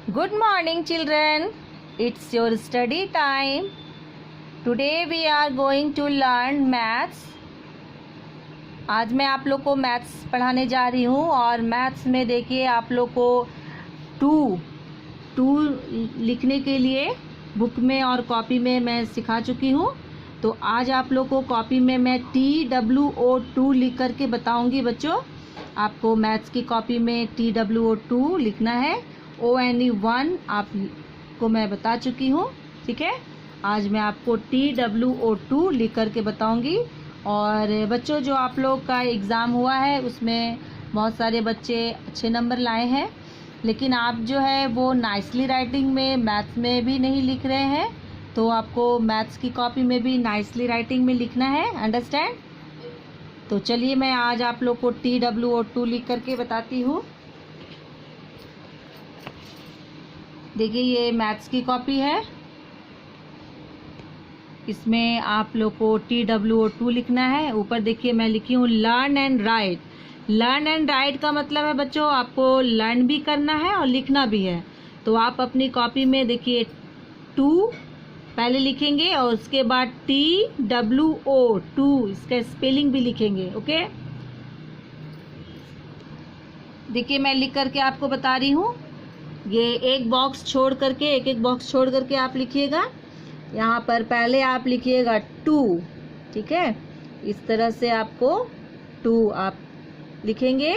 Good morning, children. It's your study time. Today we are going to learn maths. आज मैं आप लोग को मैथ्स पढ़ाने जा रही हूँ और मैथ्स में देखिए आप लोग को टू लिखने के लिए बुक में और कॉपी में मैं सिखा चुकी हूँ। तो आज आप लोग को कॉपी में मैं TWO2 लिख करके बताऊँगी बच्चों। आपको मैथ्स की कॉपी में TWO2 लिखना है। ONE1 आपको मैं बता चुकी हूँ, ठीक है। आज मैं आपको TWO2 लिख करके बताऊँगी। और बच्चों, जो आप लोग का एग्ज़ाम हुआ है उसमें बहुत सारे बच्चे अच्छे नंबर लाए हैं, लेकिन आप जो है वो नाइसली राइटिंग में मैथ्स में भी नहीं लिख रहे हैं। तो आपको मैथ्स की कॉपी में भी नाइसली राइटिंग में लिखना है, अंडरस्टैंड। तो चलिए मैं आज आप लोग को TWO2 लिख करके बताती हूँ। देखिए ये मैथ्स की कॉपी है, इसमें आप लोग को TWO2 लिखना है। ऊपर देखिए मैं लिखी हूँ learn and right. Learn and right का मतलब है बच्चों आपको लर्न भी करना है और लिखना भी है। तो आप अपनी कॉपी में देखिए 2 पहले लिखेंगे और उसके बाद TWO2 इसका स्पेलिंग भी लिखेंगे, ओके। देखिए मैं लिख करके आपको बता रही हूँ। ये एक बॉक्स छोड़ करके एक बॉक्स छोड़ करके आप लिखिएगा। यहाँ पर पहले आप लिखिएगा 2, ठीक है। इस तरह से आपको 2 आप लिखेंगे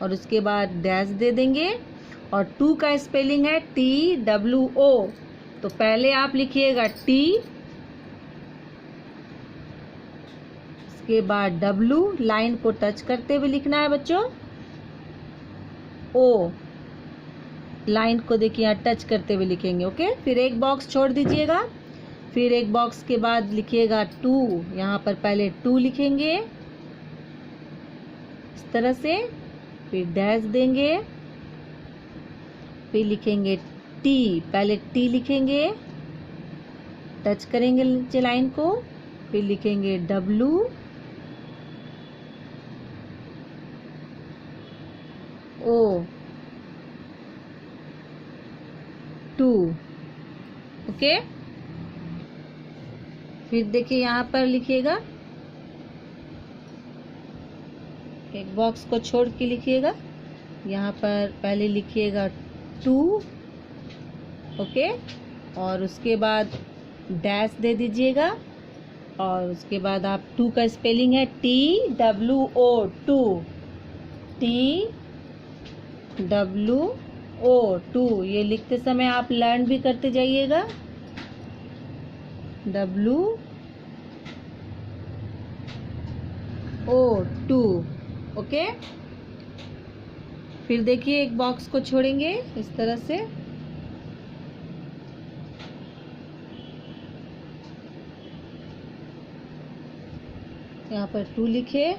और उसके बाद डैश दे देंगे। और 2 का स्पेलिंग है TWO। तो पहले आप लिखिएगा T, इसके बाद W, लाइन को टच करते हुए लिखना है बच्चों। O, लाइन को देखिए यहाँ टच करते हुए लिखेंगे, ओके। फिर एक बॉक्स छोड़ दीजिएगा, फिर एक बॉक्स के बाद लिखिएगा 2। यहाँ पर पहले 2 लिखेंगे इस तरह से, फिर डैश देंगे, फिर लिखेंगे T, पहले T लिखेंगे, टच करेंगे नीचे लाइन को, फिर लिखेंगे W, O, 2, ओके। फिर देखिए यहाँ पर लिखिएगा, एक बॉक्स को छोड़ के लिखिएगा। यहाँ पर पहले लिखिएगा 2, ओके, और उसके बाद डैश दे दीजिएगा। और उसके बाद आप 2 का स्पेलिंग है TWO2, TWO2। ये लिखते समय आप लर्न भी करते जाइएगा, WO2, ओके। फिर देखिए एक बॉक्स को छोड़ेंगे इस तरह से, यहाँ पर 2 लिखे,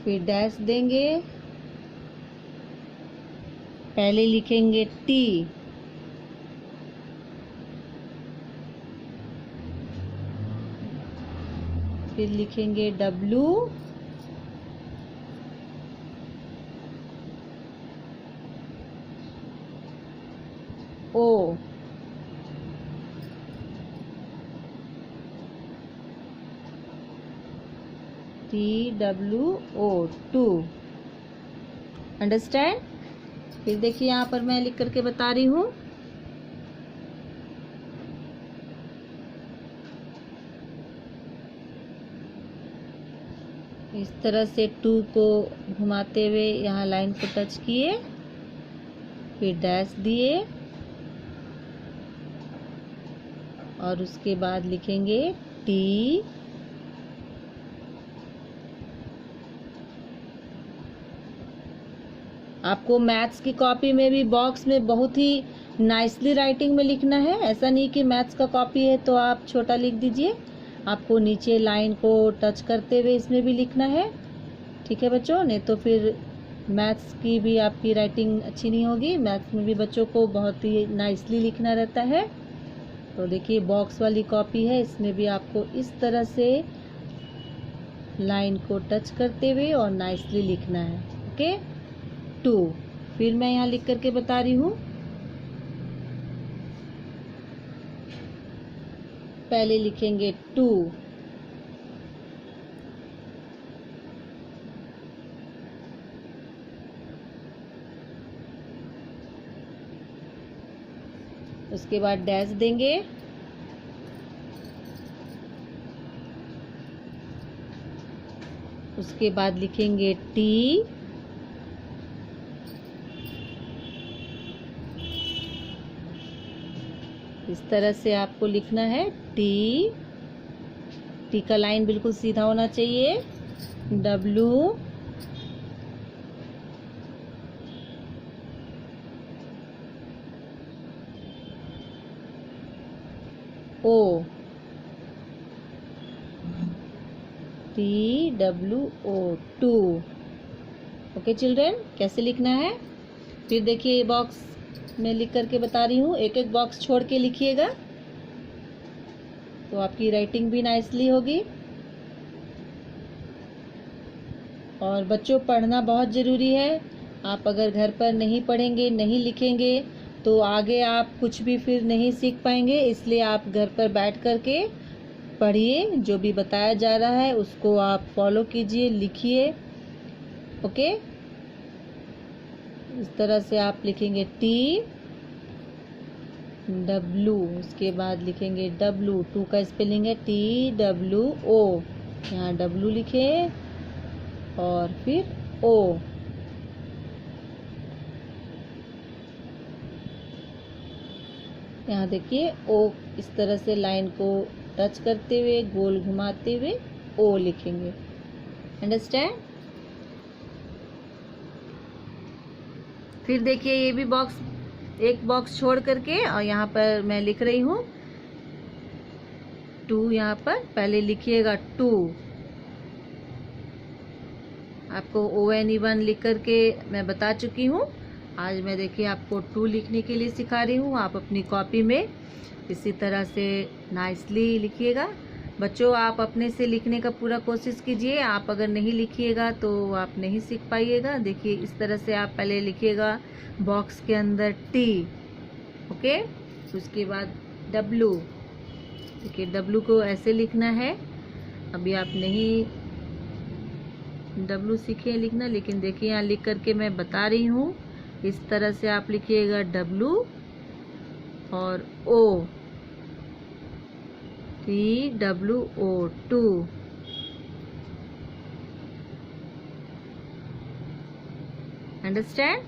फिर डैश देंगे, पहले लिखेंगे T, फिर लिखेंगे W, O, TWO2, अंडरस्टैंड। फिर देखिए यहाँ पर मैं लिख करके बता रही हूँ। इस तरह से 2 को घुमाते हुए यहाँ लाइन को टच किए, फिर डैश दिए और उसके बाद लिखेंगे T, आपको मैथ्स की कॉपी में भी बॉक्स में बहुत ही नाइसली राइटिंग में लिखना है। ऐसा नहीं कि मैथ्स का कॉपी है तो आप छोटा लिख दीजिए, आपको नीचे लाइन को टच करते हुए इसमें भी लिखना है, ठीक है बच्चों। नहीं तो फिर मैथ्स की भी आपकी राइटिंग अच्छी नहीं होगी। मैथ्स में भी बच्चों को बहुत ही नाइसली लिखना रहता है। तो देखिए बॉक्स वाली कॉपी है, इसमें भी आपको इस तरह से लाइन को टच करते हुए और नाइसली लिखना है, ओके। 2, फिर मैं यहाँ लिख करके बता रही हूँ पहले लिखेंगे 2, उसके बाद डैश देंगे, उसके बाद लिखेंगे T, इस तरह से आपको लिखना है टी का लाइन बिल्कुल सीधा होना चाहिए, W, O, TWO 2। Okay children, कैसे लिखना है फिर देखिए, ये बॉक्स मैं लिख करके बता रही हूँ, एक एक बॉक्स छोड़ के लिखिएगा तो आपकी राइटिंग भी नाइसली होगी। और बच्चों, पढ़ना बहुत ज़रूरी है। आप अगर घर पर नहीं पढ़ेंगे, नहीं लिखेंगे तो आगे आप कुछ भी फिर नहीं सीख पाएंगे। इसलिए आप घर पर बैठ कर के पढ़िए, जो भी बताया जा रहा है उसको आप फॉलो कीजिए, लिखिए। ओके, इस तरह से आप लिखेंगे T W, उसके बाद लिखेंगे W, 2 का स्पेलिंग है TWO, यहाँ W लिखे और फिर O। यहाँ देखिए O, इस तरह से लाइन को टच करते हुए, गोल घुमाते हुए O लिखेंगे। अंडरस्टैंड? फिर देखिए, ये भी बॉक्स, एक बॉक्स छोड़ करके, और यहाँ पर मैं लिख रही हूँ 2, यहाँ पर पहले लिखिएगा 2, आपको ONE1 लिख करके मैं बता चुकी हूँ। आज मैं देखिए आपको 2 लिखने के लिए सिखा रही हूँ। आप अपनी कॉपी में इसी तरह से नाइसली लिखिएगा। बच्चों, आप अपने से लिखने का पूरा कोशिश कीजिए। आप अगर नहीं लिखिएगा तो आप नहीं सीख पाइएगा। देखिए, इस तरह से आप पहले लिखिएगा बॉक्स के अंदर T, ओके, उसके बाद W। देखिए, W को ऐसे लिखना है। अभी आप नहीं W सीखे लिखना, लेकिन देखिए यहाँ लिख करके मैं बता रही हूँ। इस तरह से आप लिखिएगा W और O, TWO 2। अंडरस्टैंड?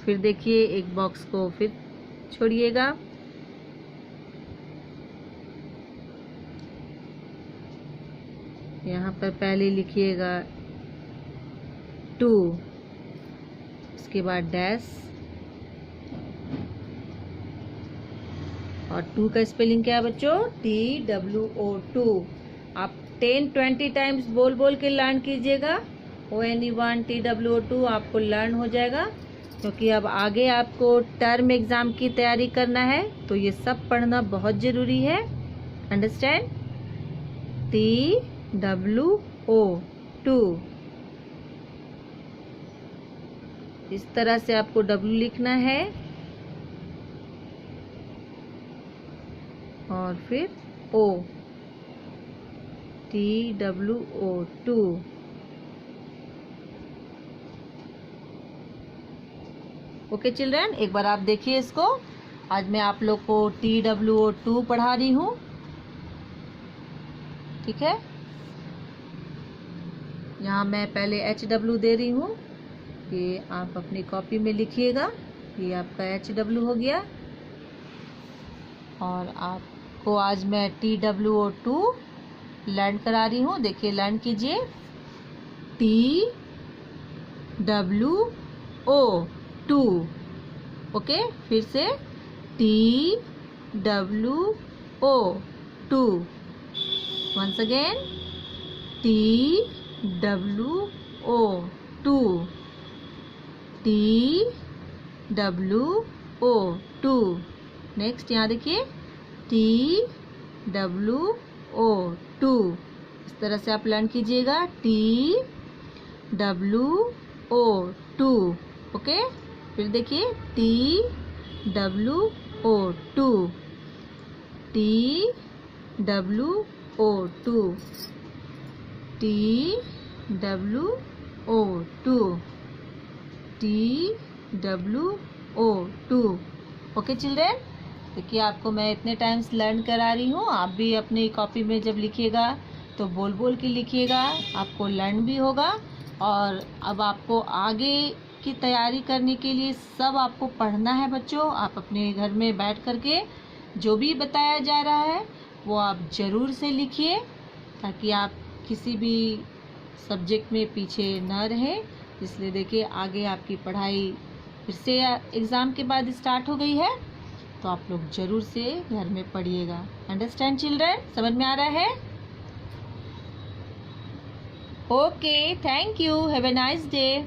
फिर देखिए, एक बॉक्स को फिर छोड़िएगा, यहाँ पर पहले लिखिएगा 2, उसके बाद डैश, और 2 का स्पेलिंग क्या है बच्चों? TWO 2। आप 10-20 टाइम्स बोल बोल के लर्न कीजिएगा। ONE1 TWO 2 आपको लर्न हो जाएगा, क्योंकि अब आगे आपको टर्म एग्जाम की तैयारी करना है, तो ये सब पढ़ना बहुत ज़रूरी है। अंडरस्टैंड? TWO 2, इस तरह से आपको W लिखना है और फिर O, TWO 2। ओके चिल्ड्रन, एक बार आप देखिए इसको। आज मैं आप लोग को TWO 2 पढ़ा रही हूँ, ठीक है। यहाँ मैं पहले HW दे रही हूँ, ये आप अपनी कॉपी में लिखिएगा। ये आपका HW हो गया। और आपको आज मैं TWO 2 लर्न करा रही हूँ। देखिए, लर्न कीजिए, TWO 2। ओके, फिर से TWO 2। Once again TWO 2, TWO 2। Next यहाँ देखिए, TWO 2। इस तरह से आप लर्न कीजिएगा, TWO 2। ओके, फिर देखिए TWO 2, TWO TWO2 TWO2 okay children. देखिए आपको मैं इतने टाइम्स लर्न करा रही हूँ, आप भी अपनी कॉपी में जब लिखिएगा तो बोल बोल के लिखिएगा, आपको लर्न भी होगा। और अब आपको आगे की तैयारी करने के लिए सब आपको पढ़ना है बच्चों। आप अपने घर में बैठ करके जो भी बताया जा रहा है वो आप ज़रूर से लिखिए, ताकि आप किसी भी सब्जेक्ट में पीछे न रहे। इसलिए देखिए आगे आपकी पढ़ाई फिर से एग्ज़ाम के बाद स्टार्ट हो गई है, तो आप लोग ज़रूर से घर में पढ़िएगा। Understand children? समझ में आ रहा है? Okay, thank you, have a nice day.